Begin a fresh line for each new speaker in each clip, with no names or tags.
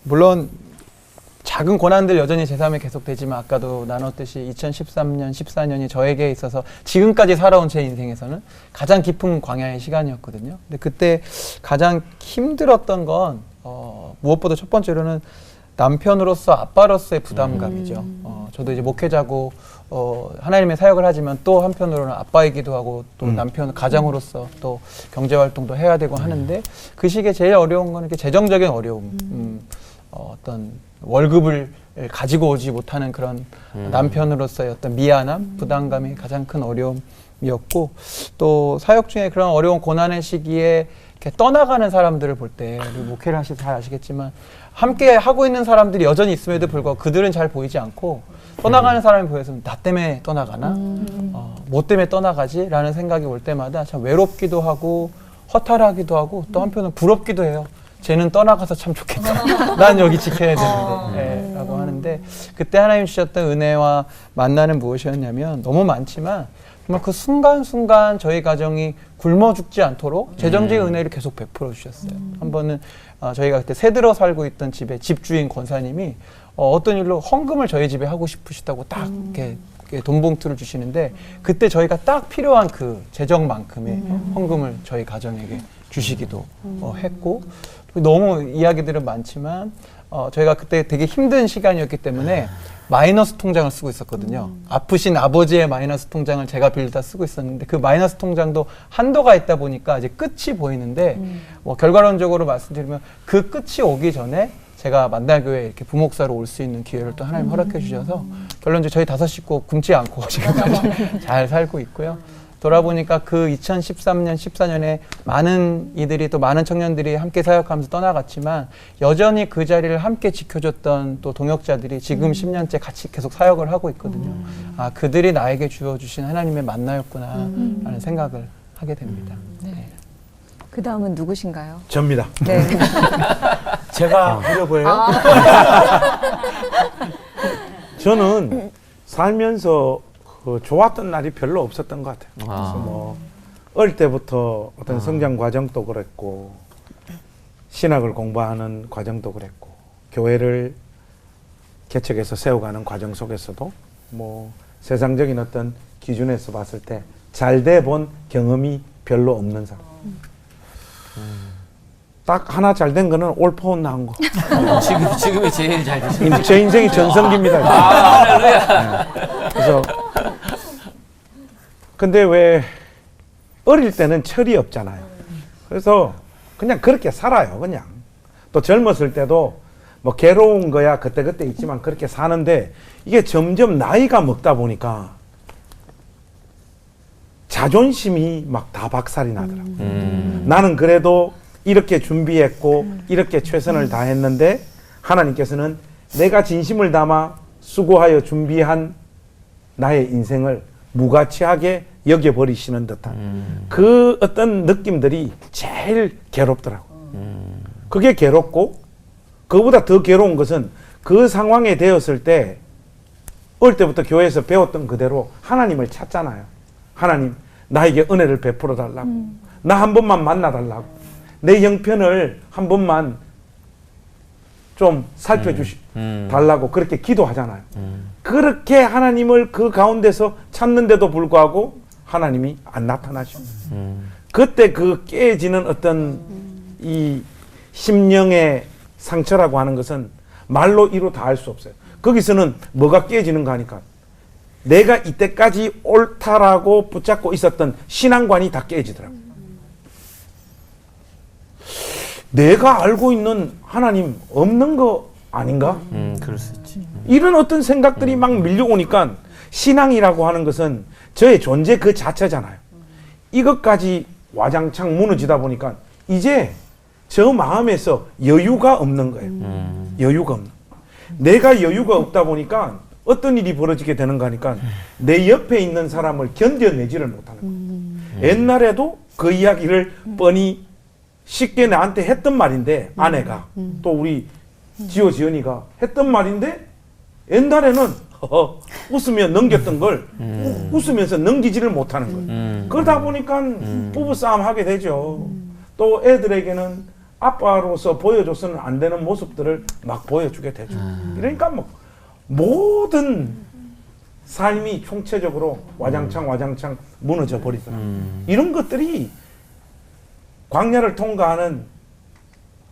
물론 작은 고난들 여전히 제3에 계속되지만 아까도 나눴듯이 2013년, 14년이 저에게 있어서 지금까지 살아온 제 인생에서는 가장 깊은 광야의 시간이었거든요. 근데 그때 가장 힘들었던 건 무엇보다 첫 번째로는 남편으로서 아빠로서의 부담감이죠. 저도 이제 목회자고 하나님의 사역을 하지만 또 한편으로는 아빠이기도 하고 또 남편 가장으로서 또 경제활동도 해야 되고 하는데 그 시기에 제일 어려운 건 이렇게 재정적인 어려움, 어떤 월급을 가지고 오지 못하는 그런 남편으로서의 어떤 미안함, 부담감이 가장 큰 어려움이었고 또 사역 중에 그런 어려운 고난의 시기에 이렇게 떠나가는 사람들을 볼 때 목회를 하시면 잘 아시겠지만 함께 하고 있는 사람들이 여전히 있음에도 불구하고 그들은 잘 보이지 않고 떠나가는 사람이 보여서 나 때문에 떠나가나? 뭐 때문에 떠나가지? 라는 생각이 올 때마다 참 외롭기도 하고 허탈하기도 하고 또 한편은 부럽기도 해요. 쟤는 떠나가서 참 좋겠다. 난 여기 지켜야 되는데 라고 하는데 그때 하나님 주셨던 은혜와 만나는 무엇이었냐면 너무 많지만 정말 그 순간순간 저희 가정이 굶어 죽지 않도록 재정적인 은혜를 계속 베풀어 주셨어요. 한 번은 저희가 그때 새들어 살고 있던 집에 집주인 권사님이 어떤 일로 헌금을 저희 집에 하고 싶으시다고 딱 이렇게 돈 봉투를 주시는데 그때 저희가 딱 필요한 그 재정만큼의 헌금을 저희 가정에게 주시기도 했고 너무 이야기들은 많지만 저희가 그때 되게 힘든 시간이었기 때문에 마이너스 통장을 쓰고 있었거든요. 아프신 아버지의 마이너스 통장을 제가 빌려다 쓰고 있었는데 그 마이너스 통장도 한도가 있다 보니까 이제 끝이 보이는데 뭐 결과론적으로 말씀드리면 그 끝이 오기 전에 제가 만달교회에 이렇게 부목사로 올 수 있는 기회를 또 하나님 허락해 주셔서 결론적으로 저희 5 식구 굶지 않고 지금까지 잘 살고 있고요. 돌아보니까 그 2013년, 14년에 많은 이들이 또 많은 청년들이 함께 사역하면서 떠나갔지만 여전히 그 자리를 함께 지켜줬던 또 동역자들이 지금 10년째 같이 계속 사역을 하고 있거든요. 아, 그들이 나에게 주어주신 하나님의 만나였구나 라는 생각을 하게 됩니다. 네.
그 다음은 누구신가요?
접니다.
네.
제가 하려 보여요? 저는 살면서 좋았던 날이 별로 없었던 것 같아요. 그래서 뭐 어릴 때부터 어떤 성장 과정도 그랬고 신학을 공부하는 과정도 그랬고 교회를 개척해서 세워가는 과정 속에서도 뭐 세상적인 어떤 기준에서 봤을 때 잘 돼 본 경험이 별로 없는 사람. 딱 하나 잘 된 거는 올포온 나온 거.
지금이 제일 잘 되시죠.
제 인생이 전성기입니다.
할렐루야.
그래서 근데 왜 어릴 때는 철이 없잖아요. 그래서 그냥 그렇게 살아요. 그냥 또 젊었을 때도 뭐 괴로운 거야 그때그때 있지만 그렇게 사는데 이게 점점 나이가 먹다 보니까 자존심이 막 다 박살이 나더라고요. 나는 그래도 이렇게 준비했고 이렇게 최선을 다했는데 하나님께서는 내가 진심을 담아 수고하여 준비한 나의 인생을 무가치하게 여겨버리시는 듯한 그 어떤 느낌들이 제일 괴롭더라고요. 그게 괴롭고 그거보다 더 괴로운 것은 그 상황에 되었을 때 어릴 때부터 교회에서 배웠던 그대로 하나님을 찾잖아요. 하나님 나에게 은혜를 베풀어 달라고 나 한 번만 만나 달라고 내 형편을 한 번만 좀 살펴주시 달라고 그렇게 기도하잖아요. 그렇게 하나님을 그 가운데서 찾는데도 불구하고 하나님이 안 나타나십니다. 그때 그 깨지는 어떤 이 심령의 상처라고 하는 것은 말로 이루 다 할 수 없어요. 거기서는 뭐가 깨지는가 하니까 내가 이때까지 옳다라고 붙잡고 있었던 신앙관이 다 깨지더라고요. 내가 알고 있는 하나님 없는 거 아닌가?
그럴 수 있지.
이런 어떤 생각들이 막 밀려오니까 신앙이라고 하는 것은 저의 존재 그 자체잖아요. 이것까지 와장창 무너지다 보니까 이제 저 마음에서 여유가 없는 거예요. 여유가 없는. 내가 여유가 없다 보니까 어떤 일이 벌어지게 되는가 하니까 내 옆에 있는 사람을 견뎌내지를 못하는 거예요. 옛날에도 그 이야기를 뻔히 쉽게 나한테 했던 말인데 아내가 또 우리 지연이가 했던 말인데 옛날에는 웃으며 넘겼던 걸 웃으면서 넘기지를 못하는 거예요. 그러다 보니까 부부싸움 하게 되죠. 또 애들에게는 아빠로서 보여줘서는 안 되는 모습들을 막 보여주게 되죠. 그러니까 뭐 모든 삶이 총체적으로 와장창 무너져 버리더라고요. 이런 것들이 광야를 통과하는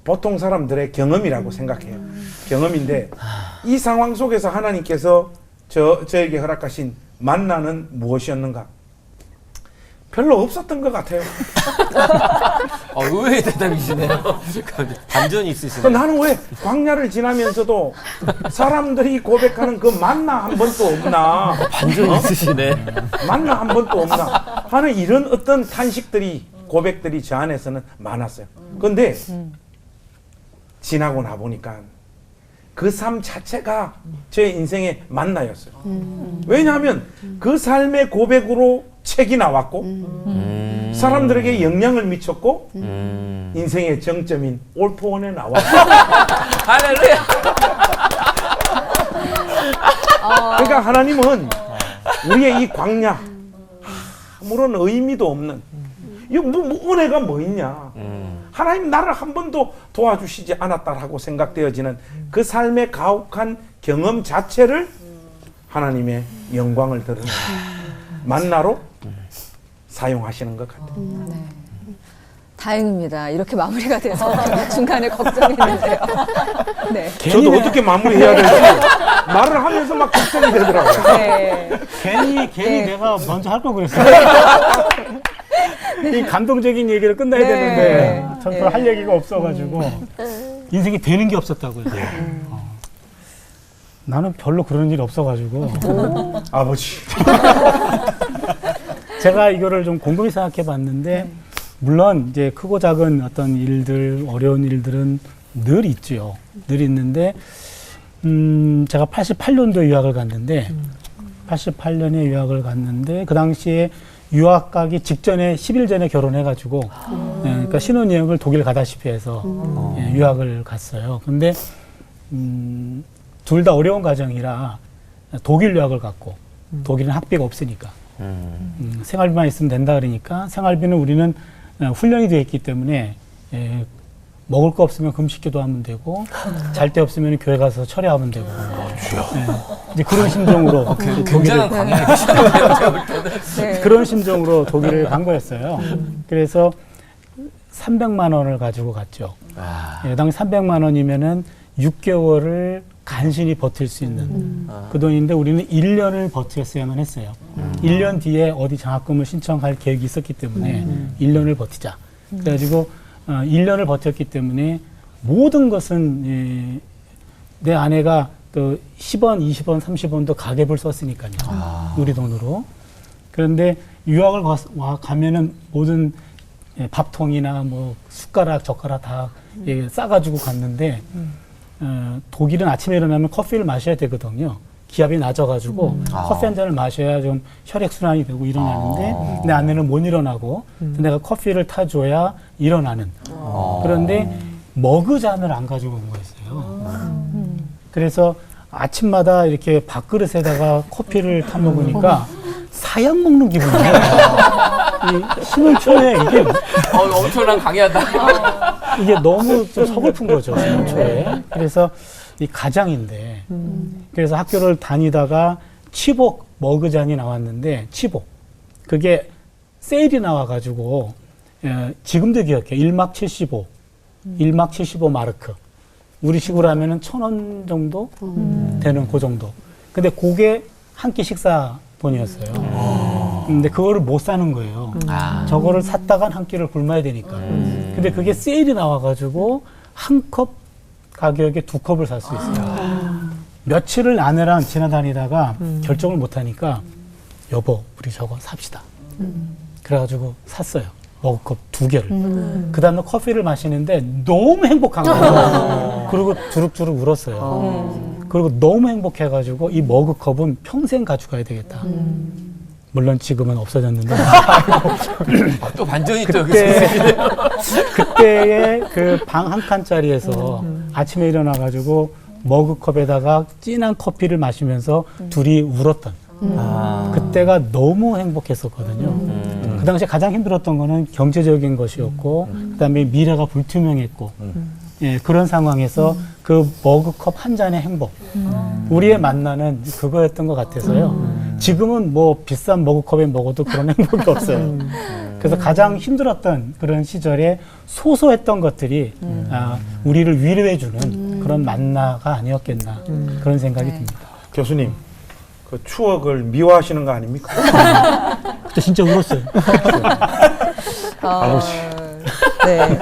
보통 사람들의 경험이라고 생각해요. 경험인데 이 상황 속에서 하나님께서 저에게 허락하신 만나는 무엇이었는가? 별로 없었던 것 같아요.
의외의 대답이시네요. 반전이 있으시네요.
나는 왜 광야를 지나면서도 사람들이 고백하는 그 만나 한 번도 없나?
반전이 있으시네.
만나 한 번도 없나? 하는 이런 어떤 탄식들이 고백들이 저 안에서는 많았어요. 그런데 지나고 나 보니까 그 삶 자체가 제 인생의 만나였어요. 왜냐하면 그 삶의 고백으로 책이 나왔고 사람들에게 영향을 미쳤고 인생의 정점인 올포원에 나왔고
할렐루야.
그러니까 하나님은 우리의 이 광야 아무런 의미도 없는 이 은혜가 뭐 있냐. 하나님 나를 한 번도 도와주시지 않았다라고 생각되어지는 그 삶의 가혹한 경험 자체를 하나님의 영광을 드러내는 만나로 사용하시는 것 같아요.
네. 다행입니다. 이렇게 마무리가 돼서 중간에 걱정했는데요. 네.
저도 어떻게 마무리해야 될지 말을 하면서 막 걱정이 되더라고요.
네.
괜히
네.
내가 먼저 할 걸 그랬어요. 이 감동적인 얘기를 끝나야
네.
되는데 전 또
네.
할 얘기가 없어가지고 인생이 되는 게 없었다고요. 나는 별로 그런 일이 없어가지고
아버지.
제가 이거를 좀 곰곰이 생각해 봤는데 물론 이제 크고 작은 어떤 일들, 어려운 일들은 늘 있죠. 늘 있는데 제가 88년도에 유학을 갔는데 88년에 유학을 갔는데 그 당시에 유학 가기 직전에 10일 전에 결혼해가지고 그러니까 신혼여행을 독일 가다시피 해서 유학을 갔어요. 근데 둘 다 어려운 가정이라 독일 유학을 갔고 독일은 학비가 없으니까 생활비만 있으면 된다 그러니까 생활비는 우리는 훈련이 되어 있기 때문에 먹을 거 없으면 금식기도 하면 되고 잘 데 없으면 교회 가서 철회하면 되고 이제 그런 심정으로
굉장한 광야에 계시네요. 제가 볼 때는.
네.
그런 심정으로 독일을 간 거였어요. 그래서 300만 원을 가지고 갔죠. 당시 300만 원이면은 6개월을 간신히 버틸 수 있는 그 돈인데 우리는 1년을 버텼어야만 했어요. 1년 뒤에 어디 장학금을 신청할 계획이 있었기 때문에 1년을 버티자. 그래가지고 1년을 버텼기 때문에 모든 것은 내 아내가 또 10원, 20원, 30원도 가계부를 썼으니까요. 우리 돈으로. 그런데 유학을 가면은 모든 밥통이나 뭐 숟가락, 젓가락 다 싸가지고 갔는데 독일은 아침에 일어나면 커피를 마셔야 되거든요. 기압이 낮아가지고 커피 한 잔을 마셔야 좀 혈액순환이 되고 일어나는데 내 아내는 못 일어나고 내가 커피를 타줘야 일어나는. 그런데 머그잔을 안 가지고 온 거였어요. 그래서 아침마다 이렇게 밥그릇에다가 커피를 타 먹으니까 사약 먹는 기분이에요. 이 신혼초에 이게
엄청난 강의하다.
이게 너무 좀 서글픈 거죠, 신혼초에. 그래서 이 가장인데, 그래서 학교를 다니다가 치복 머그잔이 나왔는데, 치복. 그게 세일이 나와가지고, 지금도 기억해요. 1막 75. 1막 75 마르크. 우리 식으로 하면은 1,000원 정도 되는 그 정도. 근데 그게 한 끼 식사 돈이었어요. 근데 그거를 못 사는 거예요. 저거를 샀다간 한 끼를 굶어야 되니까. 근데 그게 세일이 나와가지고 한 컵 가격에 2컵을 살 수 있어요. 며칠을 아내랑 지나다니다가 결정을 못 하니까 여보, 우리 저거 삽시다. 그래가지고 샀어요. 머그컵 2개를. 그 다음에 커피를 마시는데 너무 행복한 거예요. 그리고 주룩주룩 울었어요. 그리고 너무 행복해가지고 이 머그컵은 평생 가져가야 되겠다. 물론 지금은 없어졌는데.
또 반전이 또 여기
그때의 그 방 한 칸짜리에서 아침에 일어나가지고 머그컵에다가 진한 커피를 마시면서 둘이 울었던. 그때가 너무 행복했었거든요. 그 당시에 가장 힘들었던 거는 경제적인 것이었고 그다음에 미래가 불투명했고 예, 그런 상황에서 그 머그컵 한 잔의 행복 우리의 만나는 그거였던 것 같아서요. 지금은 뭐 비싼 머그컵에 먹어도 그런 행복이 없어요. 그래서 가장 힘들었던 그런 시절에 소소했던 것들이 우리를 위로해주는 그런 만나가 아니었겠나 그런 생각이 듭니다.
교수님, 그 추억을 미워하시는 거 아닙니까?
그때 진짜 울었어요.
아버지.
네.